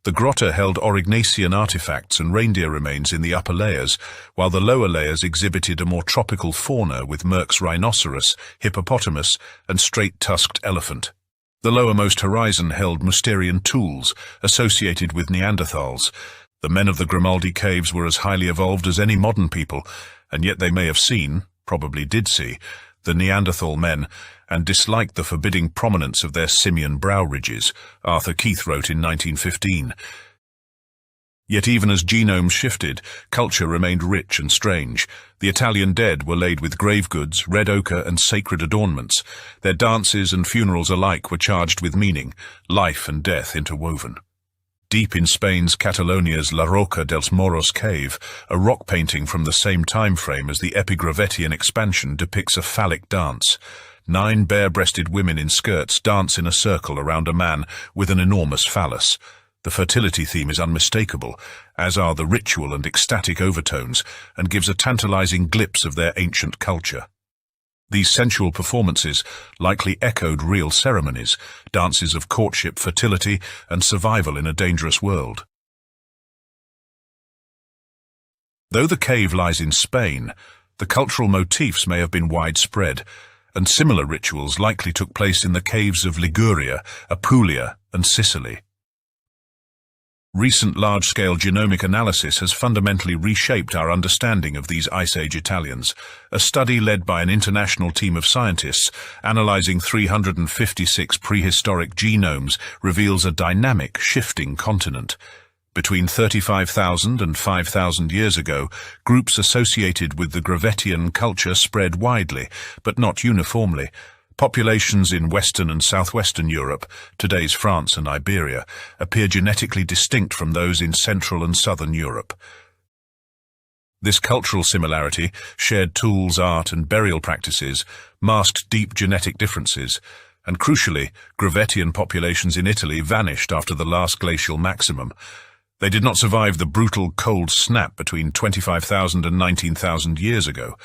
The grotta held Aurignacian artifacts and reindeer remains in the upper layers, while the lower layers exhibited a more tropical fauna with Merck's rhinoceros, hippopotamus, and straight-tusked elephant. The lowermost horizon held Mousterian tools associated with Neanderthals. The men of the Grimaldi caves were as highly evolved as any modern people, and yet they may have seen, probably did see, the Neanderthal men, and disliked the forbidding prominence of their simian brow ridges, Arthur Keith wrote in 1915. Yet even as genomes shifted, culture remained rich and strange. The Italian dead were laid with grave goods, red ochre, and sacred adornments. Their dances and funerals alike were charged with meaning, life and death interwoven. Deep in Spain's Catalonia's La Roca dels Moros cave, a rock painting from the same time frame as the Epigravetian expansion depicts a phallic dance. 9 bare-breasted women in skirts dance in a circle around a man with an enormous phallus. The fertility theme is unmistakable, as are the ritual and ecstatic overtones, and gives a tantalizing glimpse of their ancient culture. These sensual performances likely echoed real ceremonies, dances of courtship, fertility, and survival in a dangerous world. Though the cave lies in Spain, the cultural motifs may have been widespread, and similar rituals likely took place in the caves of Liguria, Apulia, and Sicily. Recent large-scale genomic analysis has fundamentally reshaped our understanding of these Ice Age Italians. A study led by an international team of scientists analyzing 356 prehistoric genomes reveals a dynamic, shifting continent. Between 35,000 and 5,000 years ago, groups associated with the Gravettian culture spread widely, but not uniformly. Populations in Western and Southwestern Europe, today's France and Iberia, appear genetically distinct from those in Central and Southern Europe. This cultural similarity, shared tools, art, and burial practices, masked deep genetic differences, and crucially, Gravettian populations in Italy vanished after the last glacial maximum. They did not survive the brutal cold snap between 25,000 and 19,000 years ago.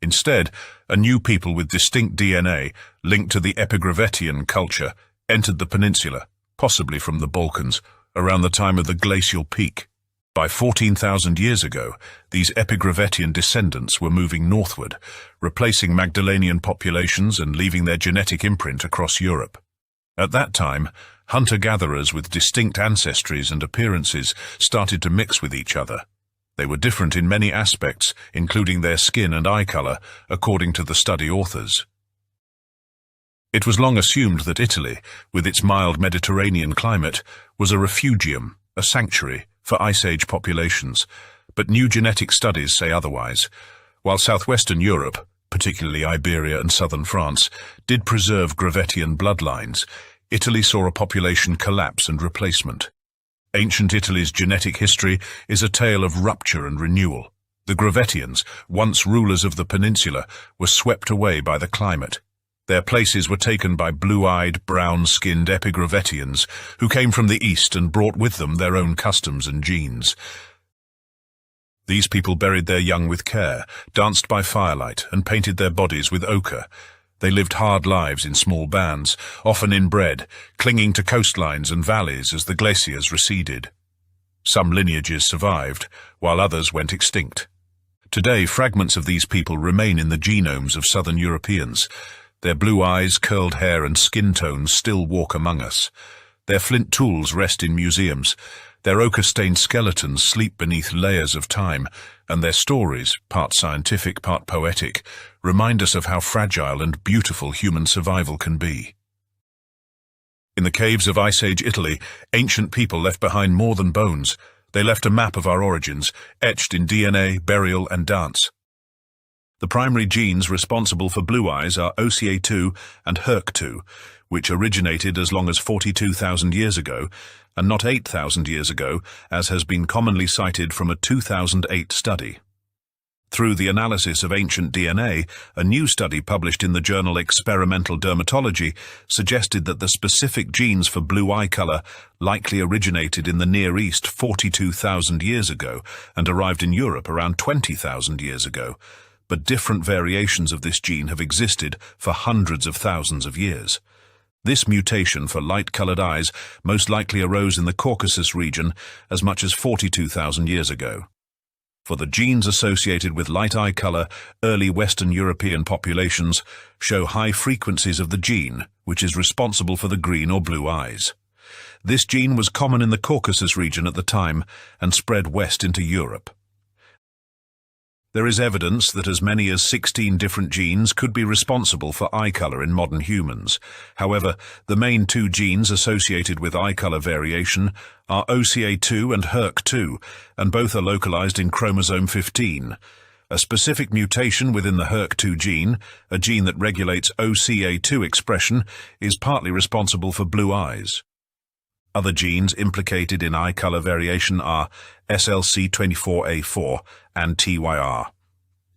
Instead, a new people with distinct DNA, linked to the Epigravettian culture, entered the peninsula, possibly from the Balkans, around the time of the glacial peak. By 14,000 years ago, these Epigravettian descendants were moving northward, replacing Magdalenian populations and leaving their genetic imprint across Europe. At that time, hunter-gatherers with distinct ancestries and appearances started to mix with each other. They were different in many aspects, including their skin and eye color, according to the study authors. It was long assumed that Italy, with its mild Mediterranean climate, was a refugium, a sanctuary, for Ice Age populations, but new genetic studies say otherwise. While southwestern Europe, particularly Iberia and southern France, did preserve Gravettian bloodlines, Italy saw a population collapse and replacement. Ancient Italy's genetic history is a tale of rupture and renewal. The Gravettians, once rulers of the peninsula, were swept away by the climate. Their places were taken by blue-eyed, brown-skinned Epigravettians, who came from the east and brought with them their own customs and genes. These people buried their young with care, danced by firelight, and painted their bodies with ochre. They lived hard lives in small bands, often inbred, clinging to coastlines and valleys as the glaciers receded. Some lineages survived, while others went extinct. Today, fragments of these people remain in the genomes of southern Europeans. Their blue eyes, curled hair, and skin tones still walk among us. Their flint tools rest in museums. Their ochre-stained skeletons sleep beneath layers of time, and their stories, part scientific, part poetic, remind us of how fragile and beautiful human survival can be. In the caves of Ice Age Italy, ancient people left behind more than bones. They left a map of our origins, etched in DNA, burial, and dance. The primary genes responsible for blue eyes are OCA2 and HERC2, which originated as long as 42,000 years ago, and not 8,000 years ago, as has been commonly cited from a 2008 study. Through the analysis of ancient DNA, a new study published in the journal Experimental Dermatology suggested that the specific genes for blue eye color likely originated in the Near East 42,000 years ago and arrived in Europe around 20,000 years ago. But different variations of this gene have existed for hundreds of thousands of years. This mutation for light-colored eyes most likely arose in the Caucasus region as much as 42,000 years ago. For the genes associated with light eye color, early Western European populations show high frequencies of the gene, which is responsible for the green or blue eyes. This gene was common in the Caucasus region at the time and spread west into Europe. There is evidence that as many as 16 different genes could be responsible for eye color in modern humans. However, the main two genes associated with eye color variation are OCA2 and HERC2, and both are localized in chromosome 15. A specific mutation within the HERC2 gene, a gene that regulates OCA2 expression, is partly responsible for blue eyes. Other genes implicated in eye color variation are SLC24A4 and TYR.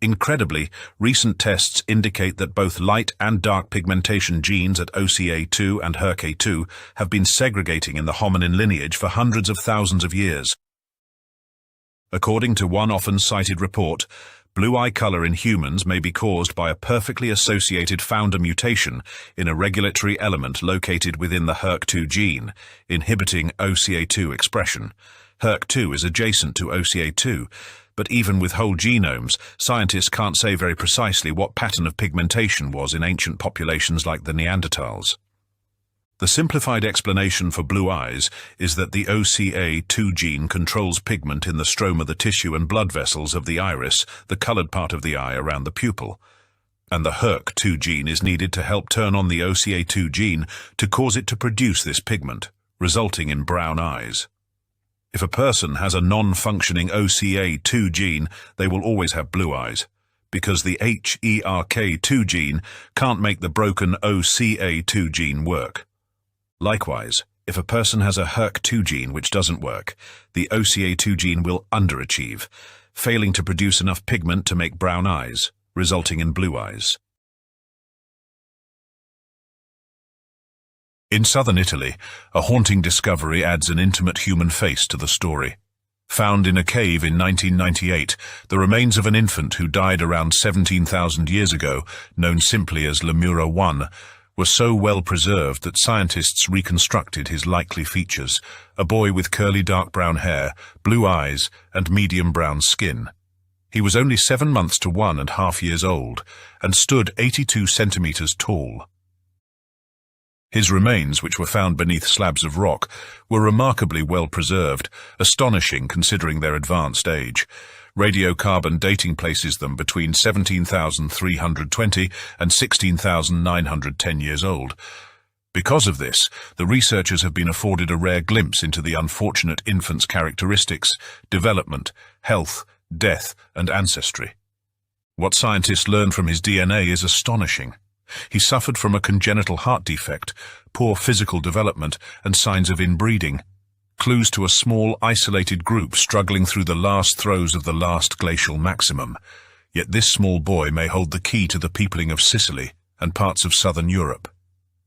Incredibly, recent tests indicate that both light and dark pigmentation genes at OCA2 and HERC2 have been segregating in the hominin lineage for hundreds of thousands of years. According to one often cited report, blue eye color in humans may be caused by a perfectly associated founder mutation in a regulatory element located within the HERC2 gene, inhibiting OCA2 expression. HERC2 is adjacent to OCA2, but even with whole genomes, scientists can't say very precisely what pattern of pigmentation was in ancient populations like the Neanderthals. The simplified explanation for blue eyes is that the OCA2 gene controls pigment in the stroma, the tissue and blood vessels of the iris, the colored part of the eye around the pupil. And the HERC2 gene is needed to help turn on the OCA2 gene to cause it to produce this pigment, resulting in brown eyes. If a person has a non-functioning OCA2 gene, they will always have blue eyes, because the HERK2 gene can't make the broken OCA2 gene work. Likewise, if a person has a HERK2 gene which doesn't work, the OCA2 gene will underachieve, failing to produce enough pigment to make brown eyes, resulting in blue eyes. In southern Italy, a haunting discovery adds an intimate human face to the story. Found in a cave in 1998, the remains of an infant who died around 17,000 years ago, known simply as Lemura 1, were so well preserved that scientists reconstructed his likely features: a boy with curly dark brown hair, blue eyes, and medium brown skin. He was only 7 months to 1.5 years old, and stood 82 centimeters tall. His remains, which were found beneath slabs of rock, were remarkably well preserved, astonishing considering their advanced age. Radiocarbon dating places them between 17,320 and 16,910 years old. Because of this, the researchers have been afforded a rare glimpse into the unfortunate infant's characteristics, development, health, death, and ancestry. What scientists learned from his DNA is astonishing. He suffered from a congenital heart defect, poor physical development, and signs of inbreeding. Clues to a small, isolated group struggling through the last throes of the last glacial maximum. Yet this small boy may hold the key to the peopling of Sicily and parts of southern Europe.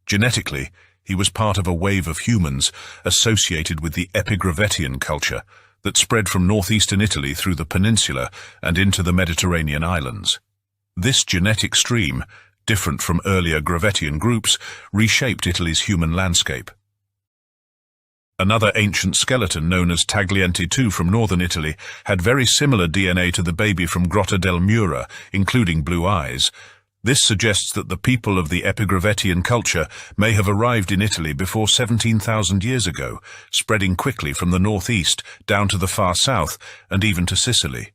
Genetically, he was part of a wave of humans associated with the Epigravettian culture that spread from northeastern Italy through the peninsula and into the Mediterranean islands. This genetic stream, different from earlier Gravettian groups, reshaped Italy's human landscape. Another ancient skeleton known as Tagliente II from northern Italy had very similar DNA to the baby from Grotta del Mura, including blue eyes. This suggests that the people of the Epigravettian culture may have arrived in Italy before 17,000 years ago, spreading quickly from the northeast down to the far south and even to Sicily.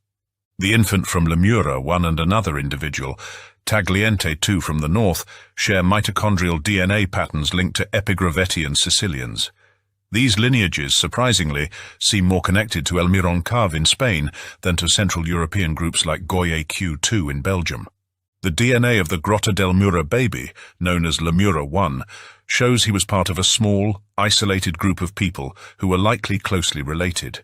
The infant from Lemura 1 and another individual, Tagliente II from the north, share mitochondrial DNA patterns linked to Epigravettian Sicilians. These lineages, surprisingly, seem more connected to El Mirón Cave in Spain than to Central European groups like Goye Q2 in Belgium. The DNA of the Grotta del Mura baby, known as Lemura 1, shows he was part of a small, isolated group of people who were likely closely related.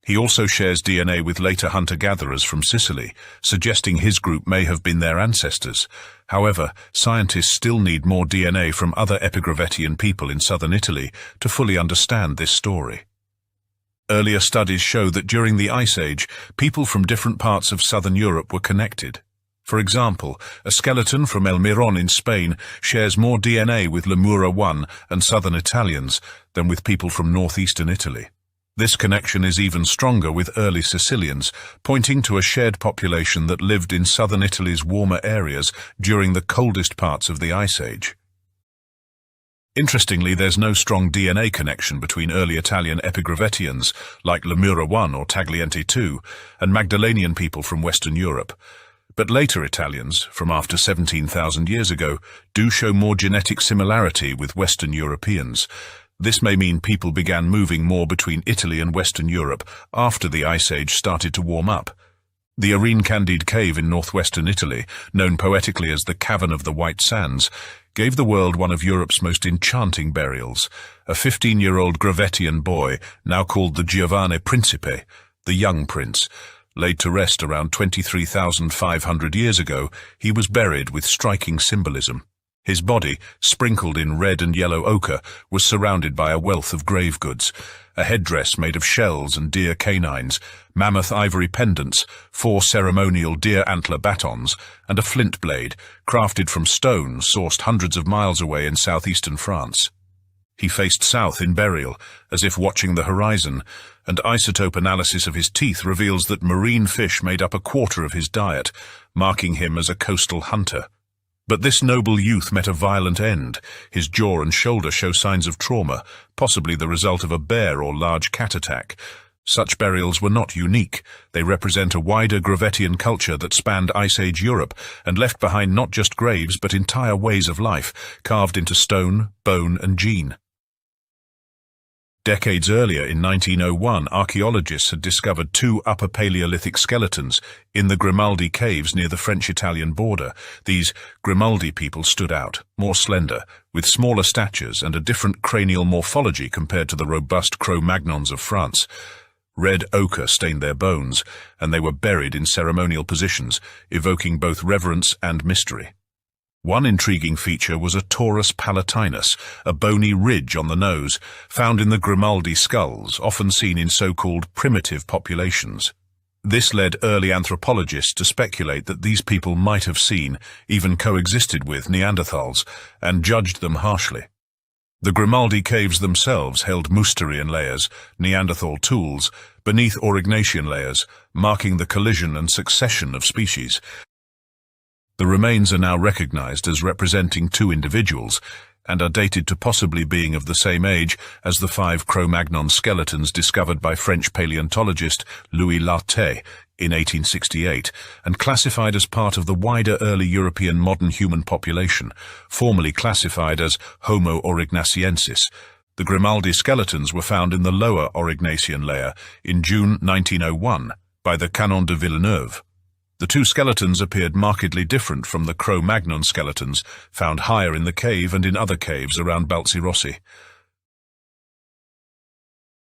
He also shares DNA with later hunter-gatherers from Sicily, suggesting his group may have been their ancestors. However, scientists still need more DNA from other Epigravettian people in southern Italy to fully understand this story. Earlier studies show that during the Ice Age, people from different parts of southern Europe were connected. For example, a skeleton from El Mirón in Spain shares more DNA with Lemura I and southern Italians than with people from northeastern Italy. This connection is even stronger with early Sicilians, pointing to a shared population that lived in southern Italy's warmer areas during the coldest parts of the Ice Age. Interestingly, there's no strong DNA connection between early Italian epigravettians, like Lemura I or Tagliente II, and Magdalenian people from Western Europe. But later Italians, from after 17,000 years ago, do show more genetic similarity with Western Europeans. This may mean people began moving more between Italy and Western Europe after the Ice Age started to warm up. The Arene Candide cave in northwestern Italy, known poetically as the Cavern of the White Sands, gave the world one of Europe's most enchanting burials, a 15-year-old Gravettian boy, now called the Giovane Principe, the young prince. Laid to rest around 23,500 years ago, he was buried with striking symbolism. His body, sprinkled in red and yellow ochre, was surrounded by a wealth of grave goods, a headdress made of shells and deer canines, mammoth ivory pendants, 4 ceremonial deer antler batons, and a flint blade, crafted from stone sourced hundreds of miles away in southeastern France. He faced south in burial, as if watching the horizon, and isotope analysis of his teeth reveals that marine fish made up a quarter of his diet, marking him as a coastal hunter. But this noble youth met a violent end. His jaw and shoulder show signs of trauma, possibly the result of a bear or large cat attack. Such burials were not unique. They represent a wider Gravettian culture that spanned Ice Age Europe and left behind not just graves but entire ways of life, carved into stone, bone, and gene. Decades earlier, in 1901, archaeologists had discovered 2 Upper Paleolithic skeletons in the Grimaldi caves near the French-Italian border. These Grimaldi people stood out, more slender, with smaller statures and a different cranial morphology compared to the robust Cro-Magnons of France. Red ochre stained their bones, and they were buried in ceremonial positions, evoking both reverence and mystery. One intriguing feature was a torus palatinus, a bony ridge on the nose, found in the Grimaldi skulls, often seen in so-called primitive populations. This led early anthropologists to speculate that these people might have seen, even coexisted with, Neanderthals, and judged them harshly. The Grimaldi caves themselves held Mousterian layers, Neanderthal tools, beneath Aurignacian layers, marking the collision and succession of species. The remains are now recognized as representing 2 individuals and are dated to possibly being of the same age as the 5 Cro-Magnon skeletons discovered by French paleontologist Louis Lartet in 1868 and classified as part of the wider early European modern human population, formerly classified as Homo aurignaciensis. The Grimaldi skeletons were found in the lower Aurignacian layer in June 1901 by the Canon de Villeneuve. The 2 skeletons appeared markedly different from the Cro-Magnon skeletons found higher in the cave and in other caves around Balzirossi.